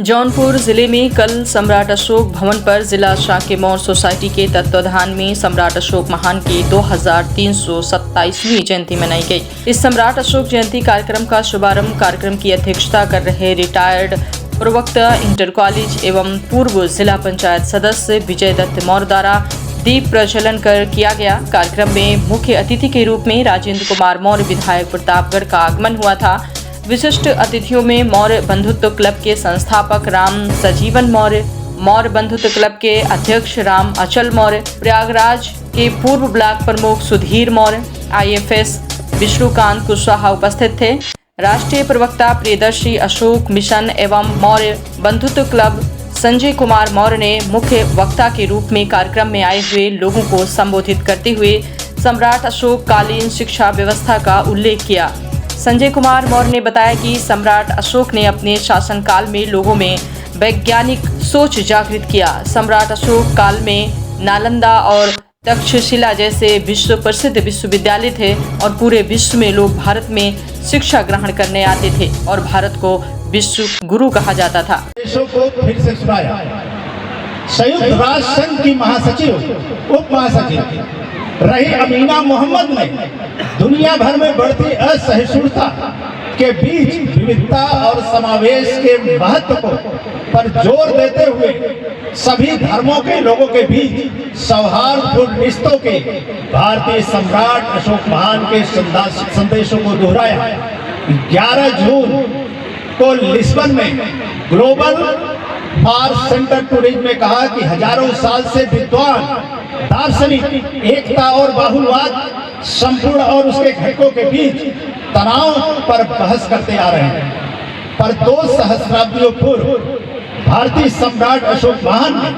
जौनपुर जिले में कल सम्राट अशोक भवन पर जिला शाक्यमौर सोसाइटी के तत्वाधान में सम्राट अशोक महान की 2327वीं जयंती मनाई गई। इस सम्राट अशोक जयंती कार्यक्रम का शुभारंभ कार्यक्रम की अध्यक्षता कर रहे रिटायर्ड प्रवक्ता इंटर कॉलेज एवं पूर्व जिला पंचायत सदस्य विजय दत्त मौर्य द्वारा दीप प्रज्वलन कर किया गया। कार्यक्रम में मुख्य अतिथि के रूप में राजेंद्र कुमार मौर्य विधायक प्रतापगढ़ का आगमन हुआ था। विशिष्ट अतिथियों में मौर्य बंधुत्व क्लब के संस्थापक राम सजीवन मौर्य, मौर्य बंधुत्व क्लब के अध्यक्ष राम अचल मौर्य, प्रयागराज के पूर्व ब्लॉक प्रमुख सुधीर मौर्य, IFS विष्णुकांत कुशवाहा उपस्थित थे। राष्ट्रीय प्रवक्ता प्रियदर्शी अशोक मिशन एवं मौर्य बंधुत्व क्लब संजय कुमार मौर्य ने मुख्य वक्ता के रूप में कार्यक्रम में आए हुए लोगों को संबोधित करते हुए सम्राट अशोक कालीन शिक्षा व्यवस्था का उल्लेख किया। संजय कुमार मौर्य ने बताया कि सम्राट अशोक ने अपने शासनकाल में लोगों में वैज्ञानिक सोच जागृत किया। सम्राट अशोक काल में नालंदा और तक्षशिला जैसे विश्व प्रसिद्ध विश्वविद्यालय थे और पूरे विश्व में लोग भारत में शिक्षा ग्रहण करने आते थे और भारत को विश्व गुरु कहा जाता था। देशों को फिर से सुनाया। संयुक्त राष्ट्र संघ की महासचिव, उप महासचिव रही अमीना मोहम्मद ने दुनिया भर में बढ़ती असहिष्णुता के बीच विविधता और समावेश के महत्व पर जोर देते हुए सभी धर्मों के लोगों के बीच सौहार्दपूर्ण रिश्तों के भारतीय सम्राट अशोक महान के संदेशों को दोहराया। 11 जून को लिस्बन में ग्लोबल आर्ट सेंटर टूरिज्म में कहा कि हजारों साल से विद्वान दार्शनिक एकता और बाहुल्यवाद, संपूर्ण और उसके घटकों के बीच तनाव पर बहस करते आ रहे हैं। पर 2 सहस्राब्दियों पूर्व भारतीय सम्राट अशोक महान ने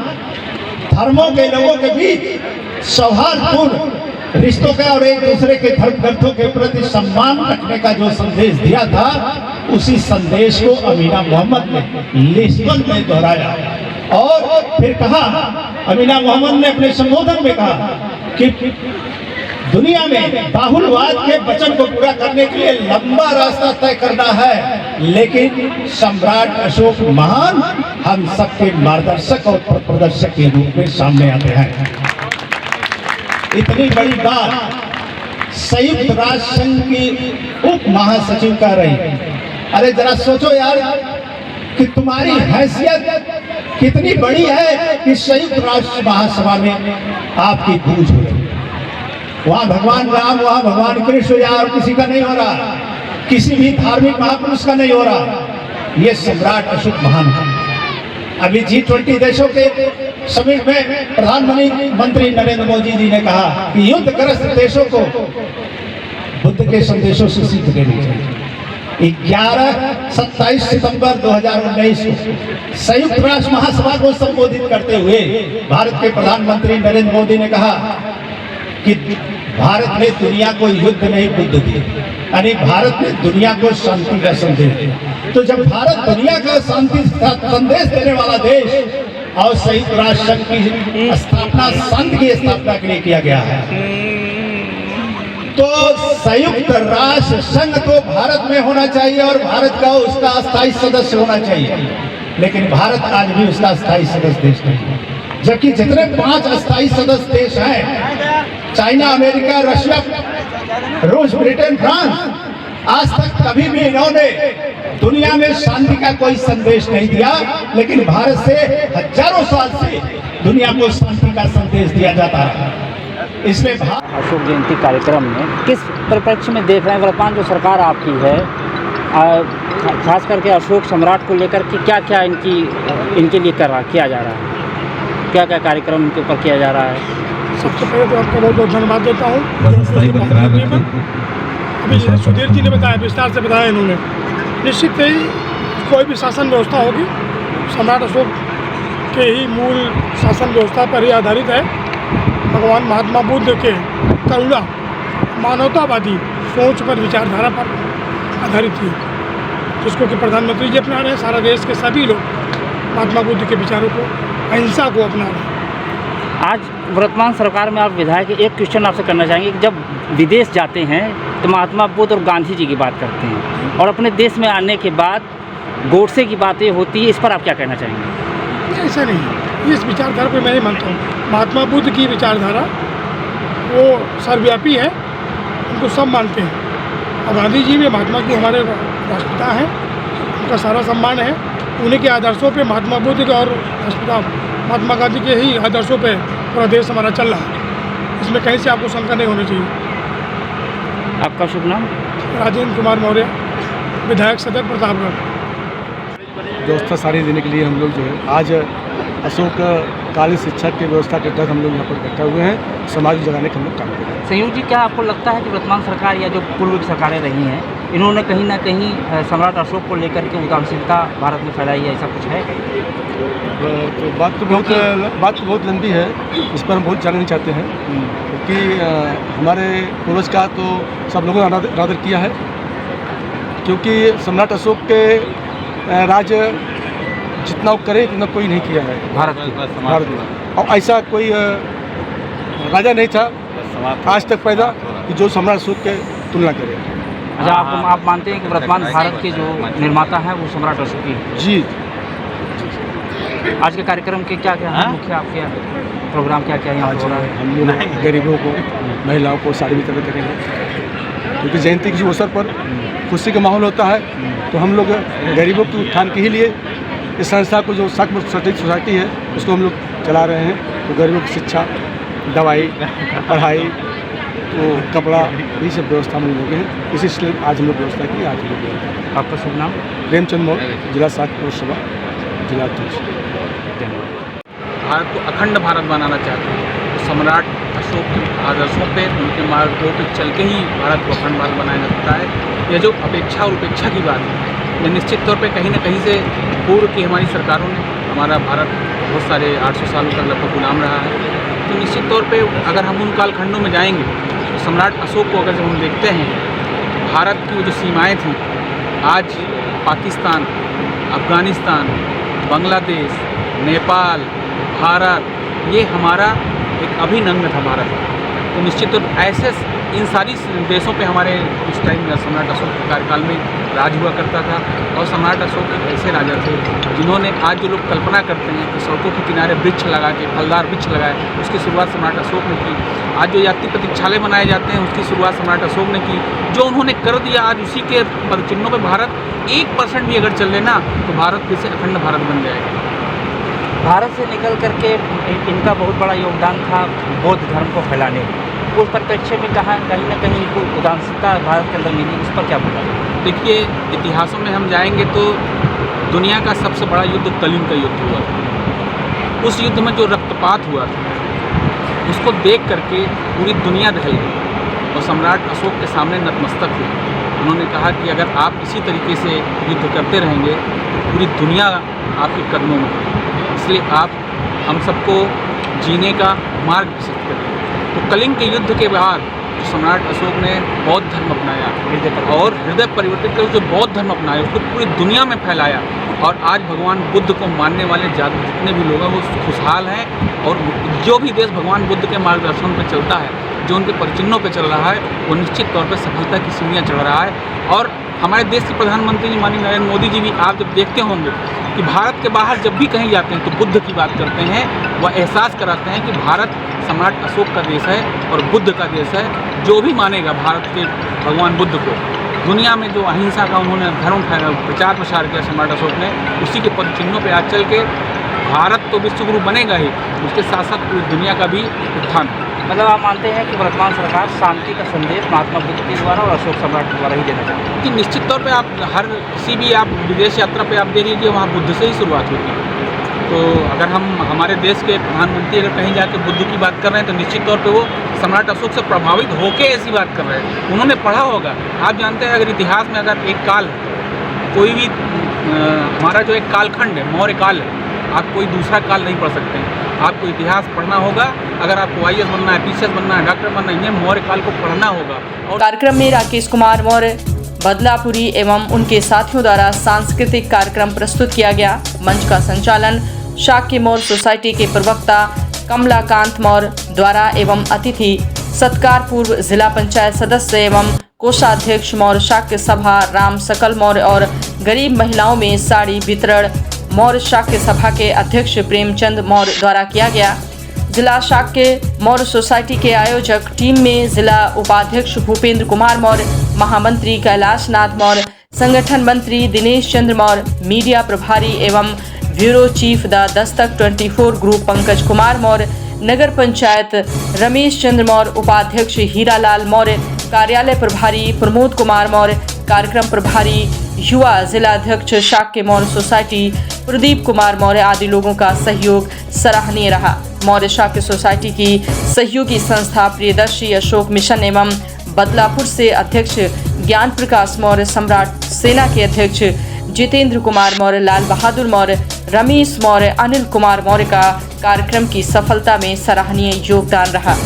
धर्मों के लोगों के बीच सौहार्दपूर्ण रिश्तों का और एक दूसरे के धर्म ग्रंथों के प्रति सम्मान रखने का जो संदेश दिया था, उसी संदेश को अमीना मोहम्मद ने लिस्बन में दोहराया। और फिर कहा, अमीना मोहम्मद ने अपने संबोधन में कहा कि दुनिया में बाहुल्यवाद के वचन को पूरा करने के लिए लंबा रास्ता तय करना है, लेकिन सम्राट अशोक महान हम सबके मार्गदर्शक और प्रदर्शक के रूप में सामने आते हैं। इतनी बड़ी बात संयुक्त राष्ट्र संघ की उप महासचिव कह रही। अरे जरा सोचो यार कि तुम्हारी हैसियत कितनी बड़ी है कि संयुक्त राष्ट्र महासभा में आपकी गूंज हो रही। वहाँ भगवान राम, वहाँ भगवान कृष्ण या और किसी का नहीं हो रहा, किसी भी धार्मिक महापुरुष का नहीं हो रहा। ये सम्राट अशोक महान है। अभी G20 देशों के समिट में प्रधानमंत्री नरेंद्र मोदी जी ने कहा कि युद्धग्रस्त देशों को बुद्ध के संदेशों से सीख लेनी चाहिए। 27 सितंबर 2019 को संयुक्त राष्ट्र महासभा को संबोधित करते हुए भारत के प्रधानमंत्री नरेंद्र मोदी ने कहा कि भारत ने दुनिया को युद्ध नहीं बुद्ध दिए, यानी भारत ने दुनिया को शांति का संदेश दिया। तो जब भारत दुनिया का शांति संदेश देने वाला देश और संयुक्त राष्ट्र संघ की स्थापना शांति की स्थापना के लिए किया गया है, तो संयुक्त राष्ट्र संघ तो भारत में होना चाहिए और भारत का उसका अस्थायी सदस्य होना चाहिए, लेकिन भारत आज भी उसका अस्थायी सदस्य देश नहीं है। जबकि जितने 5 अस्थायी सदस्य देश हैं, चाइना, अमेरिका, रशिया, रूस, ब्रिटेन, फ्रांस, आज तक कभी भी इन्होंने दुनिया में शांति का कोई संदेश नहीं दिया, लेकिन भारत से हजारों साल से दुनिया को शांति का संदेश दिया जाता है। इसमें अशोक जयंती कार्यक्रम में किस परिप्रेक्ष्य में देख रहे हैं वर्तमान जो सरकार आपकी है, खास करके अशोक सम्राट को लेकर के क्या क्या इनके लिए किया जा रहा है, क्या क्या कार्यक्रम इनके ऊपर किया जा रहा है? सबसे पहले तो आपका बहुत बहुत धन्यवाद देता हूँ। अभी सुधीर जी ने बताया, विस्तार से बताया इन्होंने। निश्चित ही कोई भी शासन व्यवस्था होगी सम्राट अशोक के ही मूल शासन व्यवस्था पर ही आधारित है। भगवान महात्मा बुद्ध के करुणा मानवतावादी सोच पर, विचारधारा पर आधारित थी, जिसको कि प्रधानमंत्री जी अपना रहे हैं। सारा देश के सभी लोग महात्मा बुद्ध के विचारों को, अहिंसा को अपना रहे हैं। आज वर्तमान सरकार में आप विधायक, एक क्वेश्चन आपसे करना चाहेंगे कि जब विदेश जाते हैं तो महात्मा बुद्ध और गांधी जी की बात करते हैं और अपने देश में आने के बाद गोडसे की बातें होती है, इस पर आप क्या कहना चाहेंगे? ऐसा नहीं, इस विचारधारा पे मैं नहीं मानता हूँ। महात्मा बुद्ध की विचारधारा वो सर्वव्यापी है, उनको सब मानते हैं। और गांधी जी भी महात्मा को हमारे राष्ट्रपिता हैं, उनका सारा सम्मान है। उन्हीं के आदर्शों पे महात्मा बुद्ध के और राष्ट्रपिता महात्मा गांधी के ही आदर्शों पे पूरा देश हमारा चल रहा है। इसमें कहीं से आपको शंका नहीं होनी चाहिए। आपका शुभ नाम? राजेंद्र कुमार मौर्य, विधायक सदर प्रतापगढ़। व्यवस्था सारी देने के लिए हम लोग जो है आज अशोक कालीन शिक्षा की व्यवस्था के तहत हम लोग यहाँ पर इकट्ठा हुए हैं, समाज को जगाने का हम लोग काम कर रहे हैं। संयोग जी, क्या आपको लगता है कि वर्तमान सरकार या जो पूर्व की सरकारें रही हैं, इन्होंने कहीं ना कहीं सम्राट अशोक को लेकर के उदासीनता भारत में फैलाई है, ऐसा कुछ है? तो बात तो बहुत लंबी है, इस पर हम बहुत जानना नहीं चाहते हैं, क्योंकि हमारे पूर्वज का तो सब लोगों ने अनादर किया है, क्योंकि सम्राट अशोक के राज जितना वो करे उतना कोई नहीं किया है भारत में। और ऐसा कोई राजा नहीं था आज तक पैदा कि जो सम्राट अशोक के तुलना करे। अच्छा, आप मानते हैं कि वर्तमान भारत के जो निर्माता हैं वो सम्राट अशोक ही? जी। आज के कार्यक्रम के क्या क्या मुख्य आपके प्रोग्राम क्या क्या यहाँ हो रहा है? हम लोग गरीबों को, महिलाओं को साड़ी वितरण करेंगे, क्योंकि जयंती के अवसर पर खुशी का माहौल होता है, तो हम लोग गरीबों के उत्थान के ही लिए इस संस्था को जो सोसाइटी है उसको हम लोग चला रहे हैं। तो गरीबों की शिक्षा, दवाई, पढ़ाई, तो कपड़ा, ये सब व्यवस्था हम लोग हैं। इसलिए आज हम लोग व्यवस्था की। आज हम लोग। आपका शुभ नाम? प्रेमचंद मौर्य, जिला शासकीय सभा, जिला अध्यक्ष। भारत को अखंड भारत बनाना चाहते हैं, तो सम्राट अशोक के आदर्शों पे, उनके मार्गों पे चल के ही भारत को अखंड भारत बनाया जा सकता है। यह जो अपेक्षा और उपेक्षा की बात है, यह निश्चित तौर पे कहीं ना कहीं से पूर्व की हमारी सरकारों ने हमारा भारत बहुत सारे 800 सालों तक लगभग गुलाम रहा है। तो निश्चित तौर पे अगर हम उन कालखंडों में जाएंगे तो सम्राट अशोक को अगर जब हम देखते हैं, भारत की वो जो सीमाएँ थीं, आज पाकिस्तान, अफ़गानिस्तान, बांग्लादेश, नेपाल, भारत, ये हमारा एक अभिन्न अंग था भारत का। तो निश्चित तौर ऐसे इन सारी देशों पे हमारे उस टाइम सम्राट अशोक के कार्यकाल में राज हुआ करता था। और सम्राट अशोक एक ऐसे राजा थे जिन्होंने आज जो लोग कल्पना करते हैं कि सड़कों के किनारे वृक्ष लगा के, फलदार वृक्ष लगाए, उसकी शुरुआत सम्राट अशोक ने की। आज जो यात्री प्रतीक्षालय बनाए जाते हैं उसकी शुरुआत सम्राट अशोक ने की। जो उन्होंने कर दिया, आज उसी के पदचिन्हों पर भारत 1% भी अगर चल लेना तो भारत फिर से अखंड भारत बन जाएगा। भारत से निकल करके इनका बहुत बड़ा योगदान था बौद्ध धर्म को फैलाने में। उस परिप्रेक्ष्य में कहीं ना कहीं इनको उदासीनता भारत के अंदर मिली, इस पर क्या बोला? देखिए, इतिहासों में हम जाएंगे तो दुनिया का सबसे बड़ा युद्ध कलिंग का युद्ध हुआ था। उस युद्ध में जो रक्तपात हुआ था उसको देख करके पूरी दुनिया दहल गई और सम्राट अशोक के सामने नतमस्तक हुए। उन्होंने कहा कि अगर आप इसी तरीके से युद्ध करते रहेंगे तो पूरी दुनिया आपके कदमों में, इसलिए आप हम सबको जीने का मार्ग विकसित करें। तो कलिंग के युद्ध के बाद जो सम्राट अशोक ने बौद्ध धर्म अपनाया और हृदय परिवर्तित कर जो बौद्ध धर्म अपनाया उसको पूरी दुनिया में फैलाया। और आज भगवान बुद्ध को मानने वाले जितने भी लोग हैं वो खुशहाल हैं। और जो भी देश भगवान बुद्ध के मार्गदर्शन पर चलता है, जो उनके परिचिन्हों पर चल रहा है, वो निश्चित तौर पर सफलता की सीढ़ियाँ चढ़ रहा है। और हमारे देश के प्रधानमंत्री जी माननीय नरेंद्र मोदी जी भी आप जब देखते होंगे कि भारत के बाहर जब भी कहीं जाते हैं तो बुद्ध की बात करते हैं, वह एहसास कराते हैं कि भारत सम्राट अशोक का देश है और बुद्ध का देश है। जो भी मानेगा भारत के भगवान बुद्ध को, दुनिया में जो अहिंसा का उन्होंने धर्म प्रचार प्रसार किया सम्राट अशोक ने, उसी के पद चिन्हों पर आज चल के भारत तो विश्वगुरु बनेगा ही, उसके साथ साथ पूरी दुनिया का भी उत्थान है। मतलब आप मानते हैं कि वर्तमान सरकार शांति का संदेश महात्मा बुद्ध के द्वारा और अशोक सम्राट के द्वारा ही देना चाहती है? कि निश्चित तौर पे आप हर किसी भी आप विदेश यात्रा पे आप देख लीजिए, वहाँ बुद्ध से ही शुरुआत होती है। तो अगर हम हमारे देश के प्रधानमंत्री अगर कहीं जाके बुद्ध की बात कर रहे हैं तो निश्चित तौर पे वो सम्राट अशोक से प्रभावित होकर ऐसी बात कर रहे हैं। उन्होंने पढ़ा होगा। आप जानते हैं अगर इतिहास में अगर एक काल कोई भी हमारा जो एक कालखंड है, मौर्य काल है, आप कोई दूसरा काल नहीं पढ़ सकते हैं। आपको इतिहास पढ़ना होगा। अगर आपको IAS बनना है, PCS बनना है, डॉक्टर बनना है, मौर्य काल को पढ़ना होगा। और कार्यक्रम में राकेश कुमार मौर्य, बदलापुरी एवं उनके साथियों द्वारा सांस्कृतिक कार्यक्रम प्रस्तुत किया गया। मंच का संचालन शाक्य मौर्य सोसाइटी के प्रवक्ता कमलाकांत मौर्य द्वारा एवं अतिथि सत्कार पूर्व जिला पंचायत सदस्य एवं कोषाध्यक्ष मौर्य शाक्य सभा राम सकल मौर्य और गरीब महिलाओं में साड़ी वितरण मौर्य शाक्य सभा के अध्यक्ष प्रेमचंद मौर्य द्वारा किया गया। जिला शाक्य मौर्य सोसाइटी के आयोजक टीम में जिला उपाध्यक्ष भूपेंद्र कुमार मौर्य, महामंत्री कैलाश नाथ मौर्य, संगठन मंत्री दिनेश चंद्र मौर्य, मीडिया प्रभारी एवं bureau chief the Dastak 24 group Pankaj Kumar Maurya, नगर पंचायत रमेश चंद्र मौर्य, उपाध्यक्ष हीरालाल मौर्य, कार्यालय प्रभारी प्रमोद कुमार मौर्य, कार्यक्रम प्रभारी युवा जिलाध्यक्ष शाक्य मौर्य सोसाइटी प्रदीप कुमार मौर्य आदि लोगों का सहयोग सराहनीय रहा। मौर्य शाक्य सोसाइटी की सहयोगी संस्था प्रियदर्शी अशोक मिशन एवं बदलापुर से अध्यक्ष ज्ञान प्रकाश मौर्य, सम्राट सेना के अध्यक्ष जितेंद्र कुमार मौर्य, लाल बहादुर मौर्य, रमेश मौर्य, अनिल कुमार मौर्य का कार्यक्रम की सफलता में सराहनीय योगदान रहा।